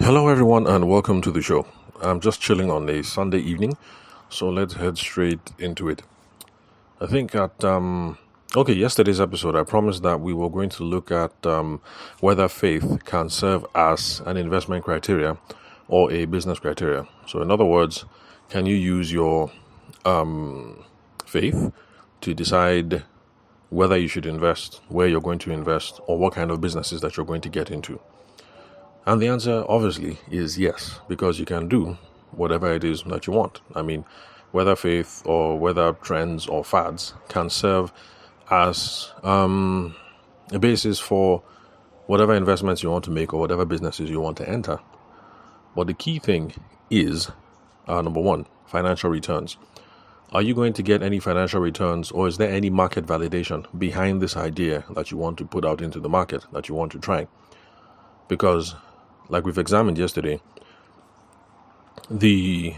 Hello, everyone, and welcome to the show. I'm just chilling on a Sunday evening, so let's head straight into it. I think yesterday's episode, I promised that we were going to look at whether faith can serve as an investment criteria or a business criteria. So, in other words, can you use your faith to decide whether you should invest, where you're going to invest, or what kind of businesses that you're going to get into? And the answer, obviously, is yes, because you can do whatever it is that you want. I mean, whether faith or whether trends or fads can serve as a basis for whatever investments you want to make or whatever businesses you want to enter. But the key thing is, number one, financial returns. Are you going to get any financial returns, or is there any market validation behind this idea that you want to put out into the market, that you want to try? Because like we've examined yesterday, not the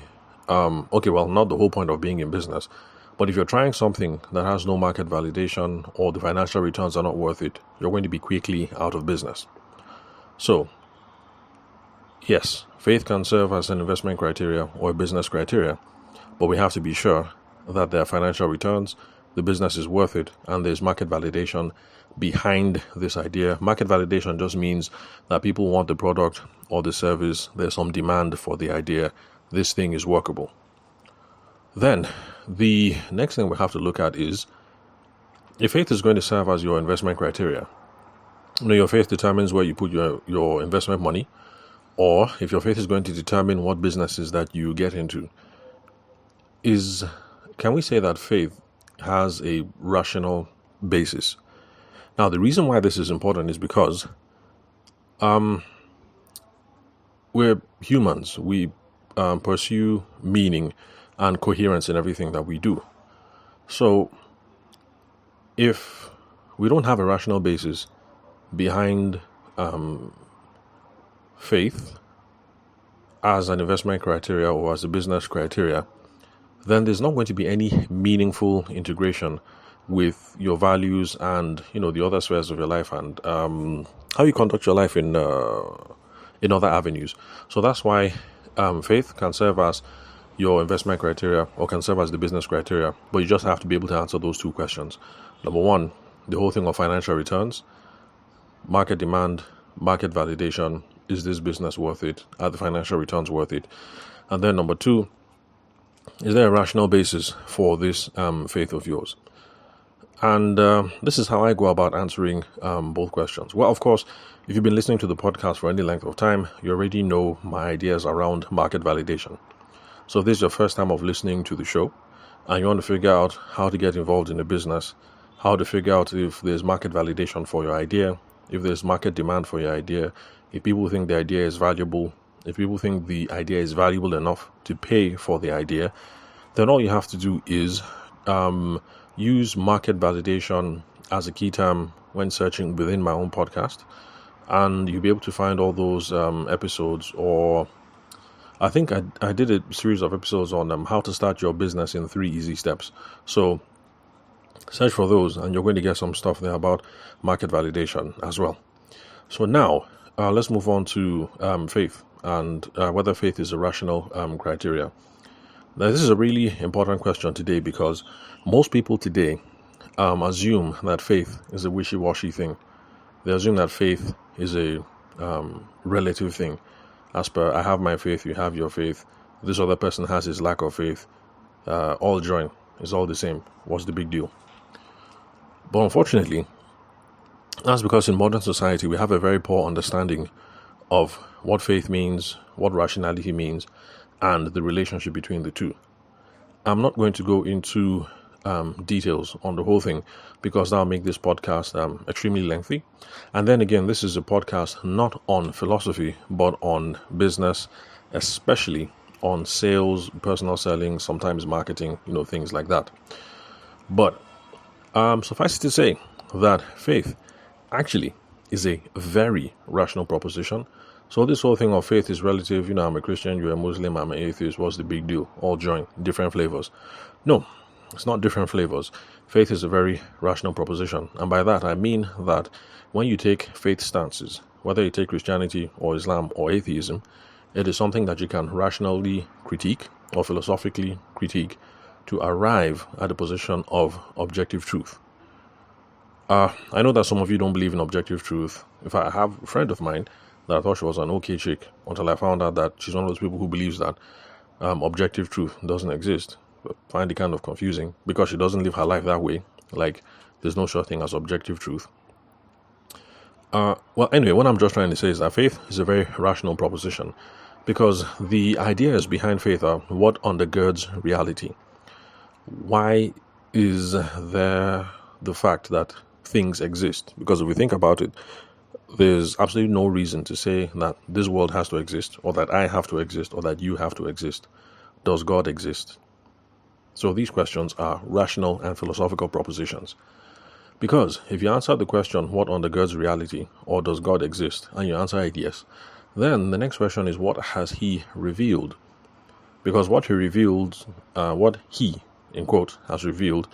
whole point of being in business, but if you're trying something that has no market validation or the financial returns are not worth it, you're going to be quickly out of business. So, yes, faith can serve as an investment criteria or a business criteria, but we have to be sure that there are financial returns, the business is worth it, and there's market validation behind this idea. Market validation just means that people want the product or the service. There's some demand for the idea. This thing is workable. Then the next thing we have to look at is if faith is going to serve as your investment criteria. Your faith determines where you put your investment money, or if your faith is going to determine what businesses that you get into. Can we say that faith has a rational basis? Now, the reason why this is important is because we're humans. We pursue meaning and coherence in everything that we do. So, if we don't have a rational basis behind faith as an investment criteria or as a business criteria, then there's not going to be any meaningful integration with your values and the other spheres of your life and how you conduct your life in other avenues. So that's why faith can serve as your investment criteria or can serve as the business criteria, but you just have to be able to answer those two questions. Number one, the whole thing of financial returns, market demand, market validation. Is this business worth it? Are the financial returns worth it? And then number two, is there a rational basis for this faith of yours? And this is how I go about answering both questions. Well, of course, if you've been listening to the podcast for any length of time, you already know my ideas around market validation. So if this is your first time of listening to the show, and you want to figure out how to get involved in a business, how to figure out if there's market validation for your idea, if there's market demand for your idea, if people think the idea is valuable, if people think the idea is valuable enough to pay for the idea, then all you have to do is use market validation as a key term when searching within my own podcast, and you'll be able to find all those episodes. Or I think I did a series of episodes on how to start your business in 3 easy steps. So search for those and you're going to get some stuff there about market validation as well. So now let's move on to faith and whether faith is a rational criteria. Now, this is a really important question today because most people today assume that faith is a wishy-washy thing. They assume that faith is a relative thing. As per, I have my faith, you have your faith, this other person has his lack of faith, all join. It's all the same. What's the big deal? But unfortunately, that's because in modern society, we have a very poor understanding of what faith means, what rationality means, and the relationship between the two. I'm not going to go into details on the whole thing because that'll make this podcast extremely lengthy. And then again, this is a podcast not on philosophy, but on business, especially on sales, personal selling, sometimes marketing, things like that. But suffice it to say that faith actually is a very rational proposition. So this whole thing of faith is relative. I'm a Christian, you're a Muslim, I'm an atheist. What's the big deal? All join, different flavors. No, it's not different flavors. Faith is a very rational proposition. And by that, I mean that when you take faith stances, whether you take Christianity or Islam or atheism, it is something that you can rationally critique or philosophically critique to arrive at a position of objective truth. I know that some of you don't believe in objective truth. If I have a friend of mine that I thought she was an okay chick until I found out that she's one of those people who believes that objective truth doesn't exist. But find it kind of confusing because she doesn't live her life that way. Like, there's no such thing as objective truth. Well, anyway, what I'm just trying to say is that faith is a very rational proposition because the ideas behind faith are what undergirds reality. Why is there the fact that things exist? Because if we think about it, there's absolutely no reason to say that this world has to exist, or that I have to exist, or that you have to exist. Does God exist? So these questions are rational and philosophical propositions. Because if you answer the question, what undergirds reality, or does God exist, and you answer it yes, then the next question is, what has he revealed? Because what he revealed, what he, in quote, has revealed,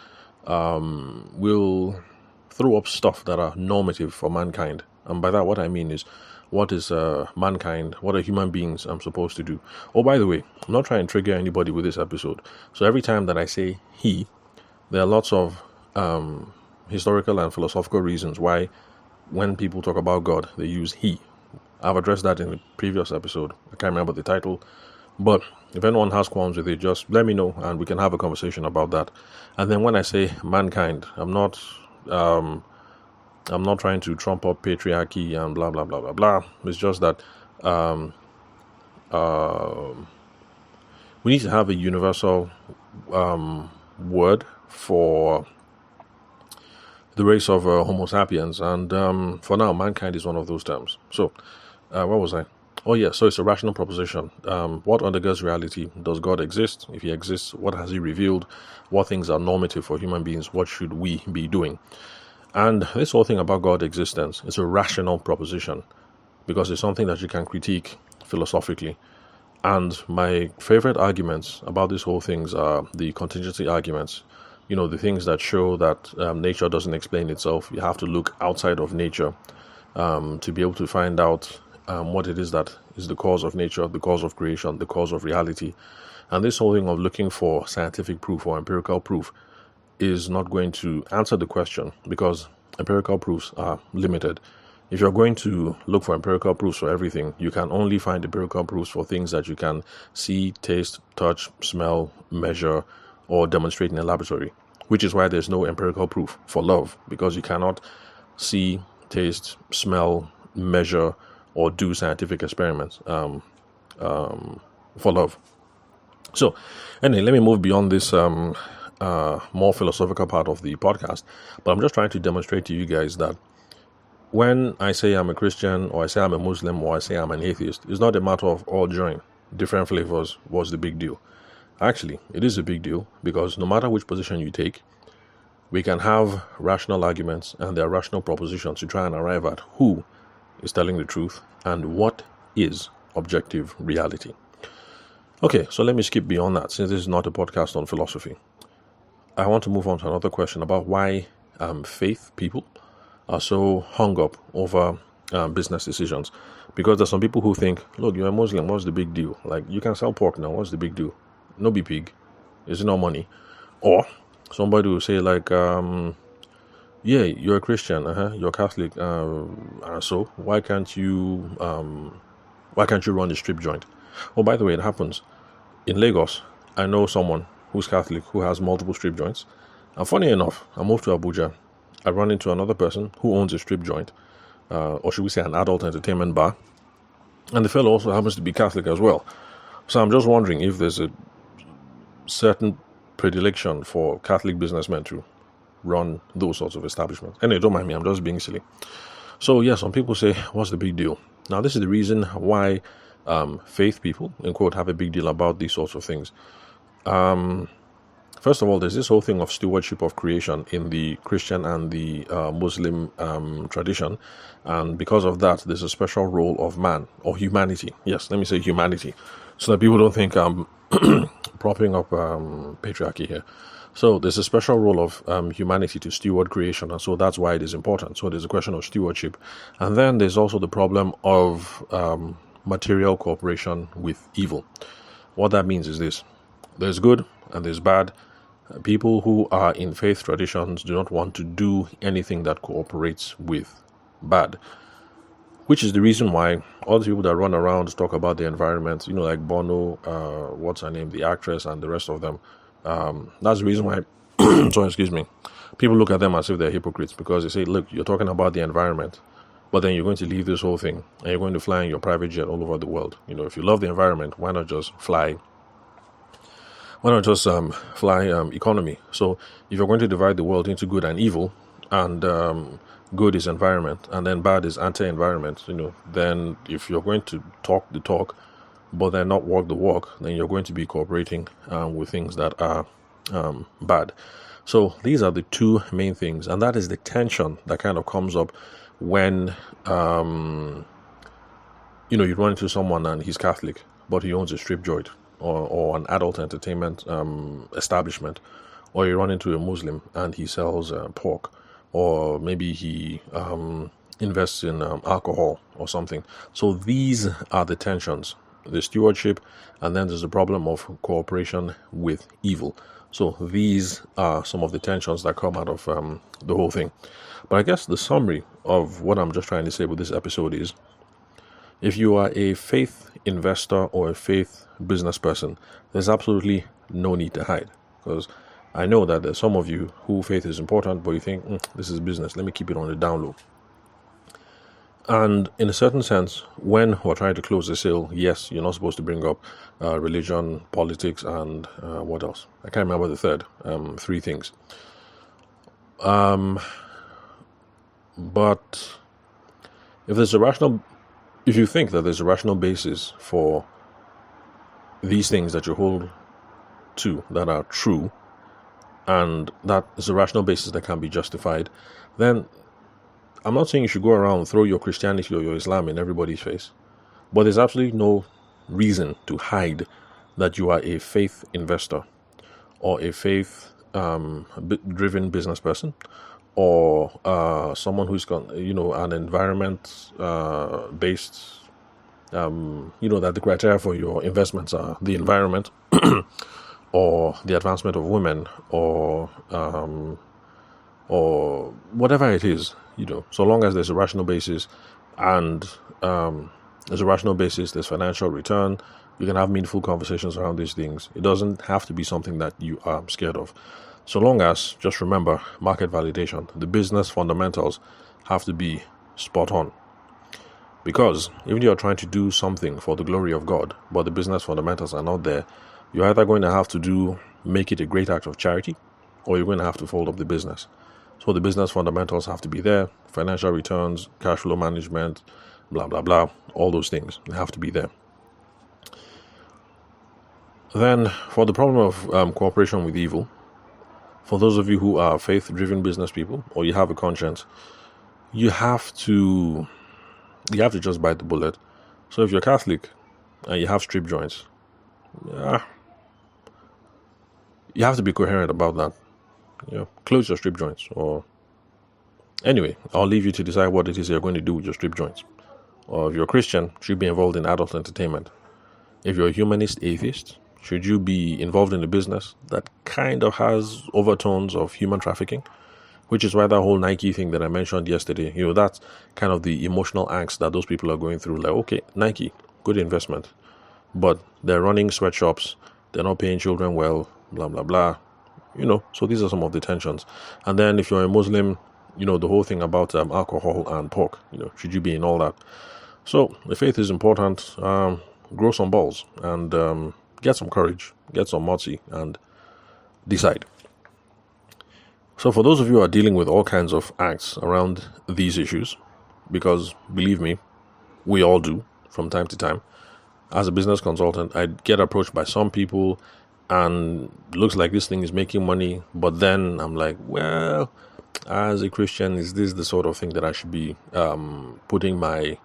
will throw up stuff that are normative for mankind. And by that, what I mean is, what is mankind, what are human beings supposed to do? Oh, by the way, I'm not trying to trigger anybody with this episode. So every time that I say he, there are lots of historical and philosophical reasons why when people talk about God, they use he. I've addressed that in the previous episode. I can't remember the title. But if anyone has qualms with it, just let me know and we can have a conversation about that. And then when I say mankind, I'm not trying to trump up patriarchy and blah, blah, blah, blah, blah. It's just that we need to have a universal word for the race of Homo sapiens. And for now, mankind is one of those terms. So, where was I? Oh, yeah, so it's a rational proposition. What undergirds reality? Does God exist? If he exists, what has he revealed? What things are normative for human beings? What should we be doing? And this whole thing about God's existence is a rational proposition because it's something that you can critique philosophically. And my favorite arguments about this whole things are the contingency arguments. You know, the things that show that nature doesn't explain itself. You have to look outside of nature to be able to find out what it is that is the cause of nature, the cause of creation, the cause of reality. And this whole thing of looking for scientific proof or empirical proof is not going to answer the question because empirical proofs are limited. If you're going to look for empirical proofs for everything, you can only find empirical proofs for things that you can see, taste, touch, smell, measure, or demonstrate in a laboratory, which is why there's no empirical proof for love, because you cannot see, taste, smell, measure, or do scientific experiments for love. So, anyway, let me move beyond this more philosophical part of the podcast, but I'm just trying to demonstrate to you guys that when I say I'm a Christian, or I say I'm a Muslim, or I say I'm an atheist, it's not a matter of all join different flavors. What's the big deal? Actually, it is a big deal because no matter which position you take, we can have rational arguments and there are rational propositions to try and arrive at who is telling the truth and what is objective reality. Okay, so let me skip beyond that since this is not a podcast on philosophy. I want to move on to another question about why faith people are so hung up over business decisions. Because there's some people who think, look, you're a Muslim, what's the big deal? Like, you can sell pork now, what's the big deal? No be pig, is it no money? Or somebody will say like, yeah, you're a Christian, you're Catholic, so why can't you run a strip joint? Oh, by the way, it happens in Lagos. I know someone who's Catholic who has multiple strip joints, and funny enough, I moved to Abuja. I run into another person who owns a strip joint, or should we say an adult entertainment bar, and the fellow also happens to be Catholic as well. So I'm just wondering if there's a certain predilection for Catholic businessmen to run those sorts of establishments. Anyway, don't mind me, I'm just being silly. So yeah, some people say, what's the big deal? Now, this is the reason why faith people, in quote, have a big deal about these sorts of things. First of all, there's this whole thing of stewardship of creation in the Christian and the Muslim tradition. And because of that, there's a special role of man or humanity. Yes, let me say humanity. So that people don't think I'm propping up patriarchy here. So there's a special role of humanity to steward creation, and so that's why it is important. So there's a question of stewardship, and then there's also the problem of material cooperation with evil. What that means is this: there's good and there's bad. People who are in faith traditions do not want to do anything that cooperates with bad, which is the reason why all the people that run around talk about the environment, like Bono, what's her name, the actress, and the rest of them. That's the reason why, so excuse me, people look at them as if they're hypocrites, because they say, look, you're talking about the environment, but then you're going to leave this whole thing and you're going to fly in your private jet all over the world. If you love the environment, why not just fly? Why not just fly economy? So if you're going to divide the world into good and evil, and good is environment, and then bad is anti-environment, then if you're going to talk the talk, but then not walk the walk, then you're going to be cooperating with things that are bad. So these are the two main things, and that is the tension that kind of comes up when you run into someone and he's Catholic, but he owns a strip joint or an adult entertainment establishment, or you run into a Muslim and he sells pork, or maybe he invests in alcohol or something. So these are the tensions, the stewardship, and then there's the problem of cooperation with evil. So these are some of the tensions that come out of the whole thing. But I guess the summary of what I'm just trying to say with this episode is, if you are a faith investor or a faith business person, there's absolutely no need to hide. Because I know that there's some of you who faith is important, but you think, this is business, let me keep it on the down low. And in a certain sense, when we're trying to close the sale, yes, you're not supposed to bring up religion, politics, and what else? I can't remember the third. Three things. But if you think that there's a rational basis for these things that you hold to that are true, and that is a rational basis that can be justified, then I'm not saying you should go around and throw your Christianity or your Islam in everybody's face, but there's absolutely no reason to hide that you are a faith investor or a faith driven business person, or someone who's got an environment based that the criteria for your investments are the environment or the advancement of women, or whatever it is, so long as there's a rational basis, and there's financial return, you can have meaningful conversations around these things. It doesn't have to be something that you are scared of. So long as, just remember, market validation, the business fundamentals have to be spot on. Because even if you're trying to do something for the glory of God, but the business fundamentals are not there, you're either going to have to make it a great act of charity, or you're going to have to fold up the business. So the business fundamentals have to be there, financial returns, cash flow management, blah, blah, blah, all those things, they have to be there. Then, for the problem of cooperation with evil, for those of you who are faith-driven business people, or you have a conscience, you have to just bite the bullet. So if you're Catholic and you have strip joints, you have to be coherent about that. Close your strip joints. Or anyway, I'll leave you to decide what it is you're going to do with your strip joints. Or if you're a Christian, should you be involved in adult entertainment? If you're a humanist atheist, should you be involved in a business that kind of has overtones of human trafficking? Which is why that whole Nike thing that I mentioned yesterday, that's kind of the emotional angst that those people are going through. Like, okay, Nike, good investment, but they're running sweatshops, they're not paying children well, blah, blah, blah. So these are some of the tensions. And then if you're a Muslim, the whole thing about alcohol and pork, should you be in all that? So the faith is important. Grow some balls and get some courage, get some moxie, and decide. So for those of you who are dealing with all kinds of acts around these issues, because believe me, we all do from time to time. As a business consultant, I get approached by some people and looks like this thing is making money, but then I'm like, well, as a Christian, is this the sort of thing that I should be putting my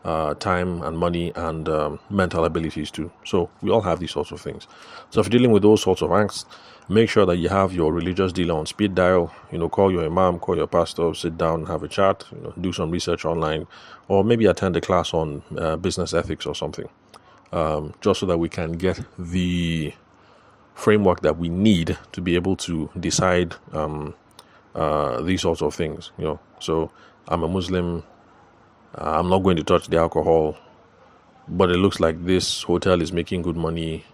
time and money and mental abilities too. So we all have these sorts of things. So if you're dealing with those sorts of angst, make sure that you have your religious dealer on speed dial. Call your imam, call your pastor, sit down, have a chat, do some research online, or maybe attend a class on business ethics or something, just so that we can get the framework that we need to be able to decide these sorts of things. So I'm a Muslim. I'm not going to touch the alcohol, but it looks like this hotel is making good money.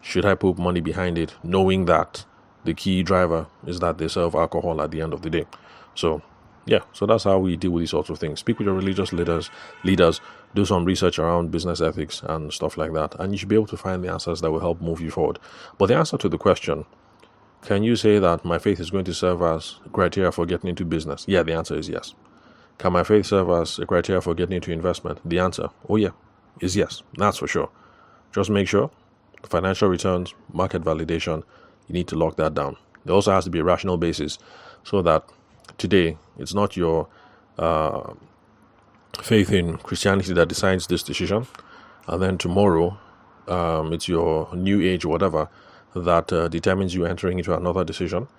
Should I put money behind it, knowing that the key driver is that they serve alcohol at the end of the day? So that's how we deal with these sorts of things. Speak with your religious leaders, do some research around business ethics and stuff like that, and you should be able to find the answers that will help move you forward. But the answer to the question, can you say that my faith is going to serve as criteria for getting into business? Yeah, the answer is yes. Can my faith serve as a criteria for getting into investment? The answer, is yes. That's for sure. Just make sure financial returns, market validation, you need to lock that down. There also has to be a rational basis, so that today it's not your faith in Christianity that decides this decision, and then tomorrow it's your new age or whatever that determines you entering into another decision,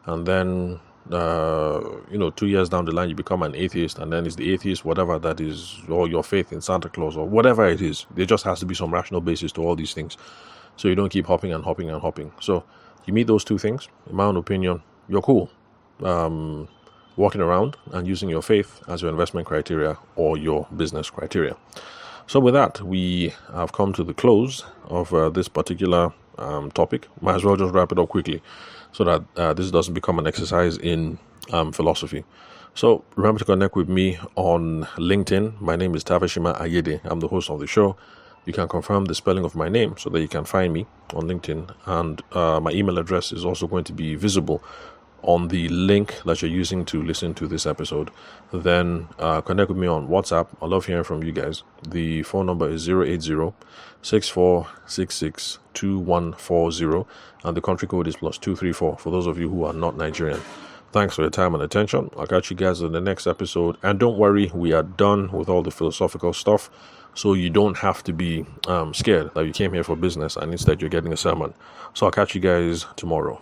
and then 2 years down the line you become an atheist, and then it's the atheist whatever that is, or your faith in Santa Claus or whatever it is. There just has to be some rational basis to all these things, so you don't keep hopping and hopping and hopping. So you meet those two things, in my own opinion, you're cool walking around and using your faith as your investment criteria or your business criteria. So with that, we have come to the close of this particular topic. Might as well just wrap it up quickly, so that this doesn't become an exercise in philosophy. So remember to connect with me on LinkedIn. My name is Tavashima Ayede. I'm the host of the show. You can confirm the spelling of my name so that you can find me on LinkedIn. And my email address is also going to be visible on the link that you're using to listen to this episode. Then connect with me on WhatsApp. I love hearing from you guys. The phone number is 080-6466-2140, and the country code is +234 for those of you who are not Nigerian. Thanks for your time and attention. I'll catch you guys in the next episode. And don't worry, we are done with all the philosophical stuff, so you don't have to be scared that you came here for business and instead you're getting a sermon. So I'll catch you guys tomorrow.